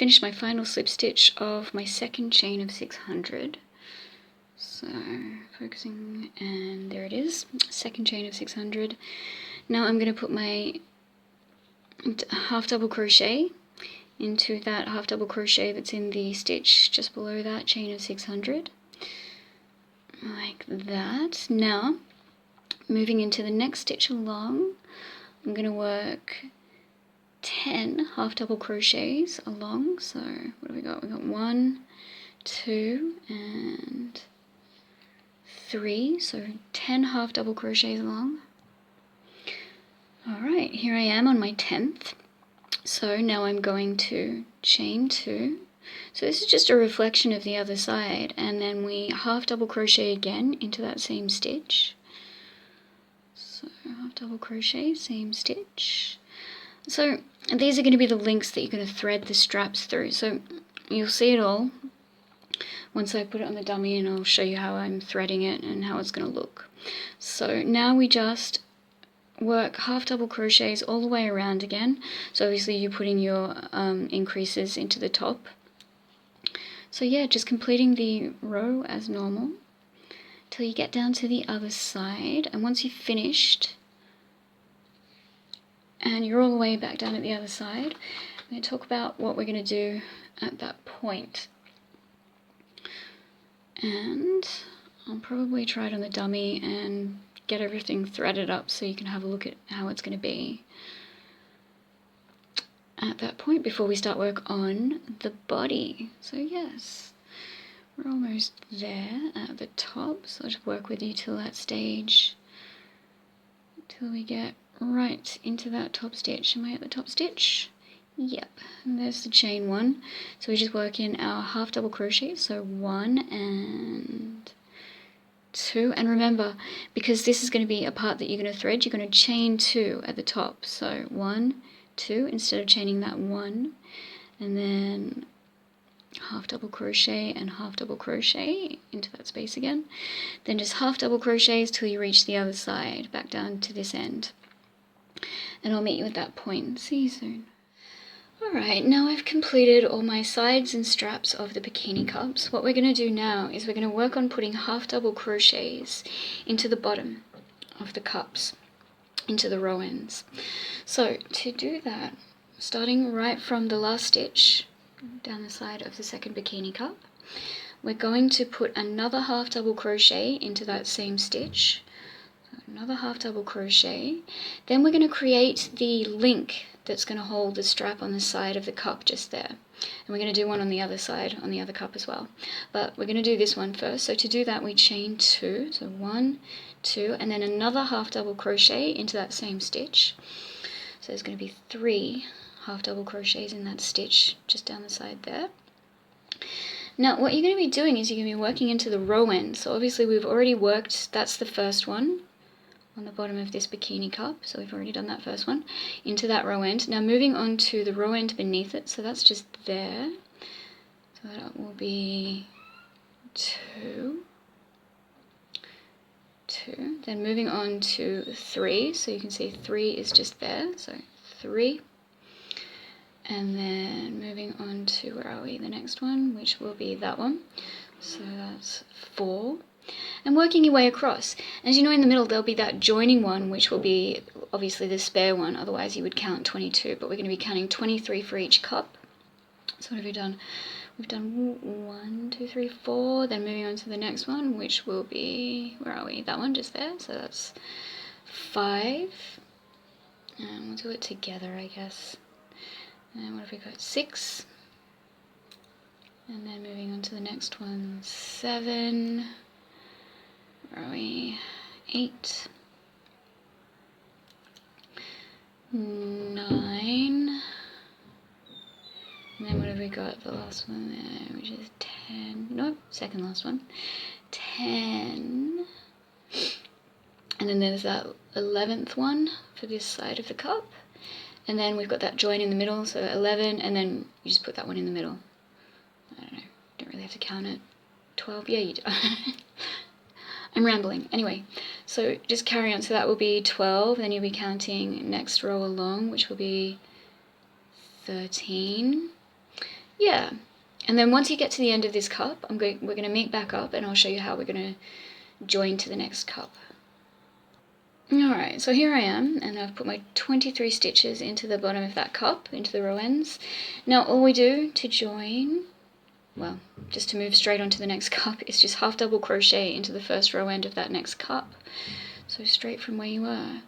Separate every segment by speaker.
Speaker 1: finished my final slip stitch of my second chain of 600. So focusing, and there it is, second chain of 600. Now I'm going to put my half double crochet into that half double crochet that's in the stitch just below that chain of 600, like that. Now moving into the next stitch along, I'm going to work 10 half double crochets along. So what have we got? We got 1, 2 and 3, so 10 half double crochets along. Alright, here I am on my 10th. So now I'm going to chain 2. So this is just a reflection of the other side, and then we half double crochet again into that same stitch. So half double crochet, same stitch. So these are going to be the links that you're going to thread the straps through. So you'll see it all once I put it on the dummy, and I'll show you how I'm threading it and how it's going to look. So now we just work half double crochets all the way around again. So obviously you're putting your increases into the top. So yeah, just completing the row as normal till you get down to the other side, and once you've finished and you're all the way back down at the other side, I'm going to talk about what we're going to do at that point. And I'll probably try it on the dummy and get everything threaded up so you can have a look at how it's going to be at that point before we start work on the body. So yes, we're almost there at the top, so I'll just work with you till that stage, till we get right into that top stitch. Am I at the top stitch? Yep, and there's the chain 1. So we just work in our half double crochet, so 1 and 2, and remember, because this is going to be a part that you're going to thread, you're going to chain 2 at the top. So 1, 2, instead of chaining that 1, and then half double crochet and half double crochet into that space again, then just half double crochets till you reach the other side, back down to this end, and I'll meet you at that point. See you soon. Alright, now I've completed all my sides and straps of the bikini cups. What we're going to do now is we're going to work on putting half double crochets into the bottom of the cups, into the row ends. So to do that, starting right from the last stitch down the side of the second bikini cup, we're going to put another half double crochet into that same stitch. So another half double crochet. Then we're going to create the link that's going to hold the strap on the side of the cup just there. And we're going to do one on the other side, on the other cup as well. But we're going to do this one first. So to do that, we chain 2. So 1, 2, and then another half double crochet into that same stitch. So there's going to be 3 half double crochets in that stitch just down the side there. Now what you're going to be doing is you're going to be working into the row end. So obviously we've already worked, that's the first one on the bottom of this bikini cup, so we've already done that first one, into that row end. Now moving on to the row end beneath it, so that's just there, so that will be 2, 2, then moving on to 3, so you can see 3 is just there, so 3, and then moving on to, where are we, the next one, which will be that one, so that's 4, and working your way across. As you know, in the middle there'll be that joining one, which will be obviously the spare one, otherwise you would count 22, but we're going to be counting 23 for each cup. So what have we done? We've done 1, 2, 3, 4, then moving on to the next one, which will be, where are we, that one just there, so that's 5, and we'll do it together I guess. And what have we got, 6, and then moving on to the next one, 7, where are we, 8, 9, and then what have we got, the last one there, which is 10, nope, second last one, 10, and then there's that 11th one for this side of the cup, and then we've got that join in the middle, so 11, and then you just put that one in the middle. I don't know, don't really have to count it. 12, yeah you do. I'm rambling. Anyway, so just carry on. So that will be 12, then you'll be counting next row along, which will be 13, yeah. And then once you get to the end of this cup, we're going to meet back up and I'll show you how we're going to join to the next cup. Alright, so here I am, and I've put my 23 stitches into the bottom of that cup, into the row ends. Now all we do to join, well, just to move straight onto the next cup, is just half double crochet into the first row end of that next cup. So straight from where you were.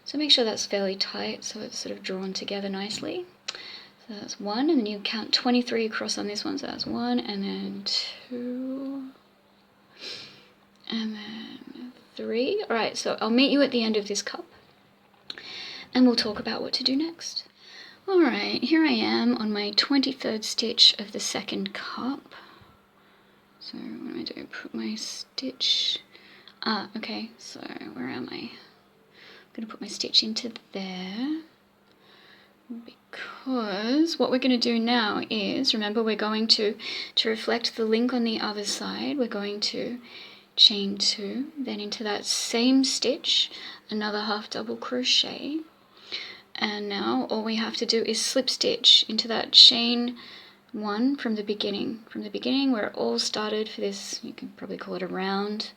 Speaker 1: So make sure that's fairly tight so it's sort of drawn together nicely. So that's 1, and then you count 23 across on this one, so that's 1, and then 2, and then 3. Alright, so I'll meet you at the end of this cup and we'll talk about what to do next. Alright, here I am on my 23rd stitch of the second cup. So what am I doing? Put my stitch... okay, so where am I? I'm going to put my stitch into there, because what we're going to do now is, remember, we're going to reflect the link on the other side, we're going to chain 2, then into that same stitch another half double crochet, and now all we have to do is slip stitch into that chain 1 from the beginning where it all started for this. You can probably call it a round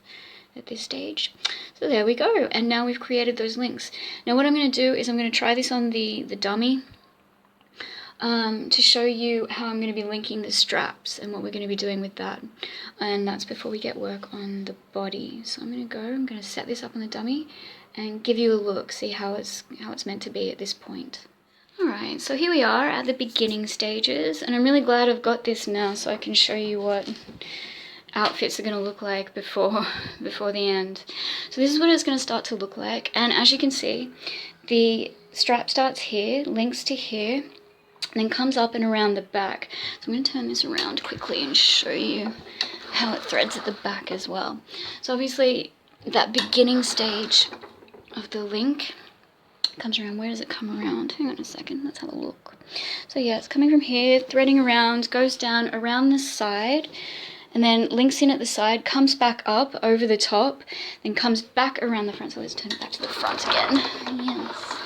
Speaker 1: at this stage. So there we go, and now we've created those links. Now what I'm going to do is I'm going to try this on the dummy to show you how I'm going to be linking the straps and what we're going to be doing with that, and that's before we get work on the body. So I'm going to set this up on the dummy and give you a look, see how it's meant to be at this point. Alright, so here we are at the beginning stages, and I'm really glad I've got this now so I can show you what outfits are going to look like before the end. So this is what it's going to start to look like, and as you can see, the strap starts here, links to here, and then comes up and around the back. So I'm going to turn this around quickly and show you how it threads at the back as well. So obviously that beginning stage of the link comes around. Where does it come around? Hang on a second, let's have a look. So yeah, it's coming from here, threading around, goes down around the side, and then links in at the side, comes back up over the top, then comes back around the front. So let's turn it back to the front again. Yes.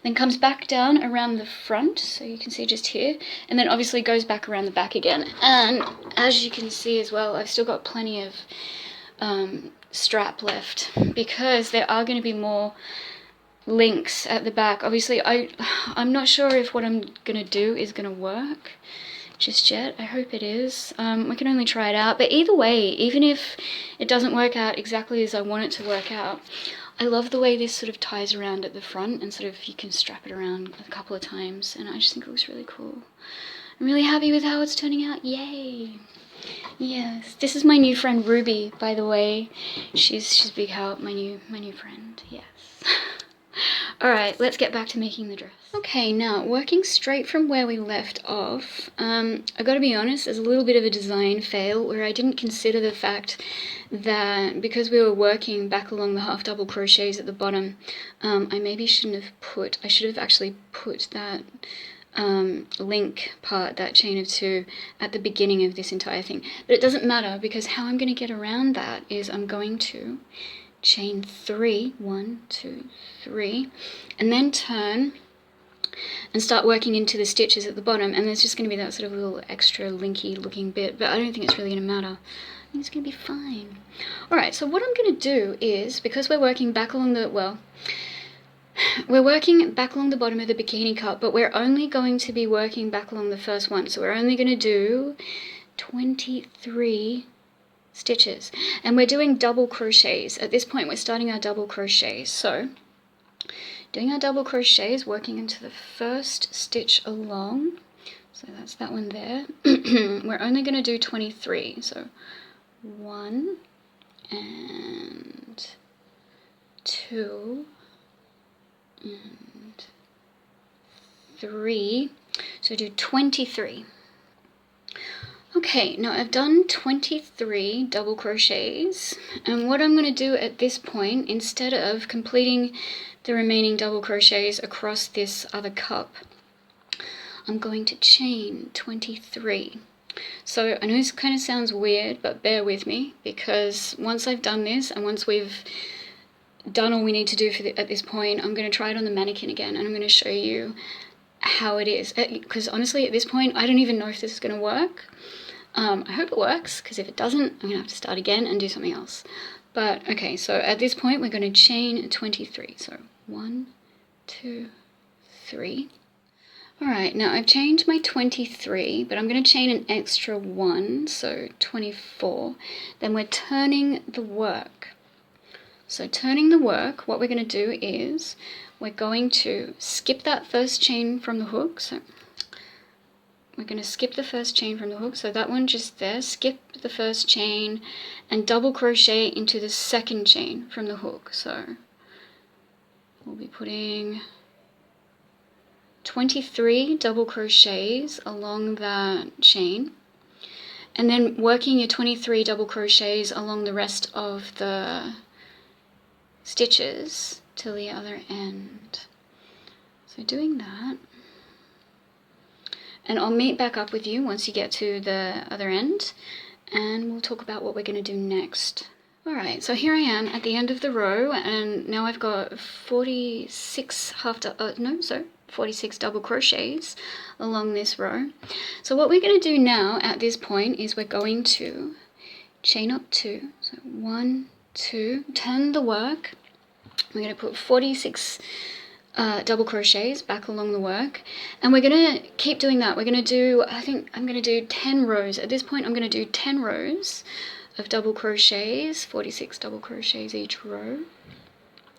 Speaker 1: Then comes back down around the front, so you can see just here, and then obviously goes back around the back again. And as you can see as well, I've still got plenty of strap left, because there are going to be more links at the back. Obviously I'm not sure if what I'm going to do is going to work just yet. I hope it is. We can only try it out, but either way, even if it doesn't work out exactly as I want it to work out, I love the way this sort of ties around at the front, and sort of you can strap it around a couple of times, and I just think it looks really cool. I'm really happy with how it's turning out. Yay! Yes, this is my new friend Ruby, by the way. She's a big help, my new friend. Yes. Alright, let's get back to making the dress. Okay, now working straight from where we left off, I gotta be honest, there's a little bit of a design fail where I didn't consider the fact that because we were working back along the half double crochets at the bottom, I should have actually put that link part, that chain of 2, at the beginning of this entire thing. But it doesn't matter, because how I'm going to get around that is I'm going to chain 3, 1, 2, 3, and then turn and start working into the stitches at the bottom, and there's just going to be that sort of little extra linky looking bit, but I don't think it's really going to matter. I think it's going to be fine. Alright, so what I'm going to do is, because we're working back along the, we're working back along the bottom of the bikini cup, but we're only going to be working back along the first one, so we're only going to do 23 stitches, and we're doing double crochets. At this point we're starting our double crochets, so doing our double crochets, working into the first stitch along, so that's that one there. We're only going to do 23, so 1 and 2 and 3, so do 23. Okay, now I've done 23 double crochets, and what I'm going to do at this point, instead of completing the remaining double crochets across this other cup, I'm going to chain 23. So I know this kind of sounds weird, but bear with me, because once I've done this, and once we've done all we need to do at this point, I'm going to try it on the mannequin again, and I'm going to show you how it is, because honestly at this point I don't even know if this is going to work. I hope it works, because if it doesn't, I'm going to have to start again and do something else. But okay, so at this point we're going to chain 23. So 1, 2, 3. Alright, now I've chained my 23, but I'm going to chain an extra 1, so 24. Then we're turning the work. So turning the work, what we're going to do is we're going to skip that first chain from the hook. So we're going to skip the first chain from the hook, so that one just there, skip the first chain and double crochet into the second chain from the hook. So we'll be putting 23 double crochets along that chain, and then working your 23 double crochets along the rest of the stitches till the other end. So doing that, and I'll meet back up with you once you get to the other end, and we'll talk about what we're going to do next. Alright, so here I am at the end of the row, and now I've got 46 46 double crochets along this row. So what we're going to do now at this point is we're going to chain up 2. So 1, 2, turn the work. We're going to put 46 double crochets back along the work, and we're going to keep doing that. We're going to do, I think I'm going to do 10 rows. At this point I'm going to do 10 rows of double crochets, 46 double crochets each row.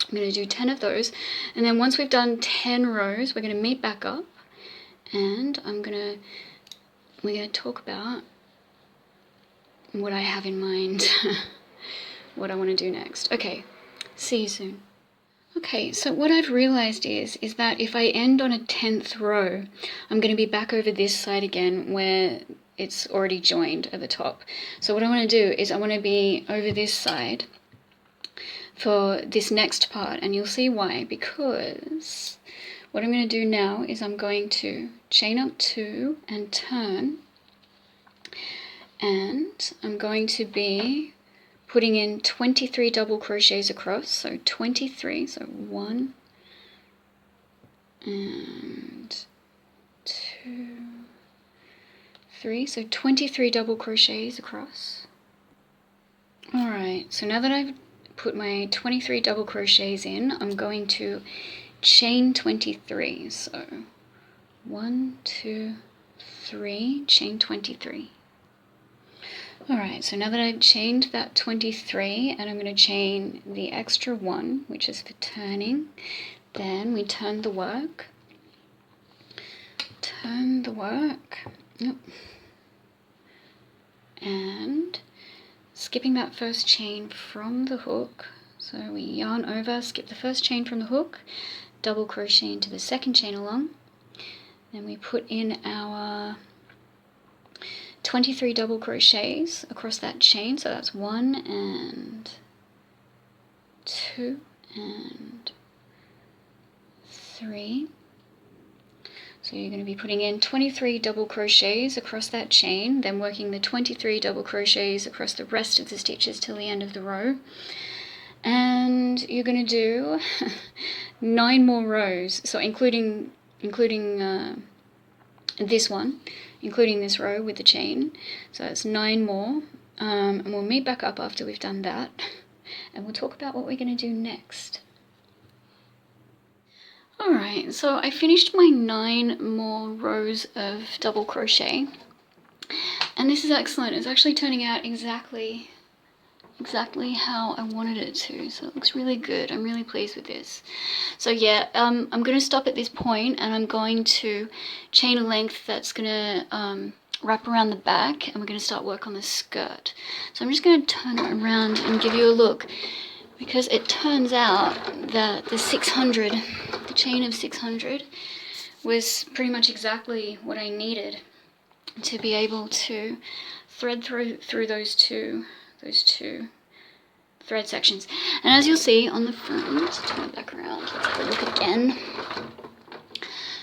Speaker 1: I'm going to do 10 of those, and then once we've done 10 rows we're going to meet back up, and we're going to talk about what I have in mind, what I want to do next. Okay, see you soon. Okay, so what I've realized is that if I end on a 10th row, I'm going to be back over this side again where it's already joined at the top. So what I want to do is I want to be over this side for this next part, and you'll see why, because what I'm going to do now is I'm going to chain up 2 and turn, and I'm going to be putting in 23 double crochets across, so 23, so 1 and 2, 3, so 23 double crochets across. Alright, so now that I've put my 23 double crochets in, I'm going to chain 23, so 1, 2, 3, chain 23. Alright, so now that I've chained that 23, and I'm going to chain the extra 1, which is for turning, then we turn the work, yep, and skipping that first chain from the hook, so we yarn over, skip the first chain from the hook, double crochet into the second chain along, then we put in our 23 double crochets across that chain, so that's 1 and 2 and 3. So you're going to be putting in 23 double crochets across that chain, then working the 23 double crochets across the rest of the stitches till the end of the row. And you're going to do 9 more rows, so including this one, including this row with the chain. So that's 9 more, and we'll meet back up after we've done that, and we'll talk about what we're going to do next. Alright, so I finished my 9 more rows of double crochet, and this is excellent. It's actually turning out exactly how I wanted it to, so it looks really good. I'm really pleased with this. So yeah, I'm going to stop at this point, and I'm going to chain a length that's going to wrap around the back, and we're going to start work on the skirt. So I'm just going to turn it around and give you a look, because it turns out that the chain of 600 was pretty much exactly what I needed to be able to thread through those two thread sections. And as you'll see on the front, let's turn it back around, let's have a look again.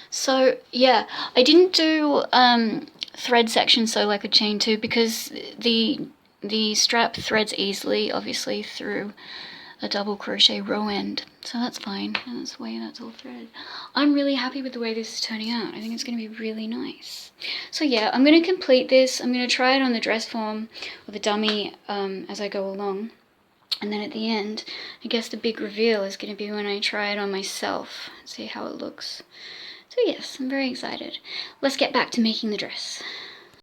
Speaker 1: So yeah, I didn't do thread sections so like a chain 2, because the strap threads easily, obviously, through a double crochet row end, so that's fine, and that's the way that's all threaded. I'm really happy with the way this is turning out. I think it's going to be really nice. So yeah, I'm going to complete this. I'm going to try it on the dress form or the dummy as I go along. And then at the end, I guess the big reveal is going to be when I try it on myself, see how it looks. So yes, I'm very excited. Let's get back to making the dress.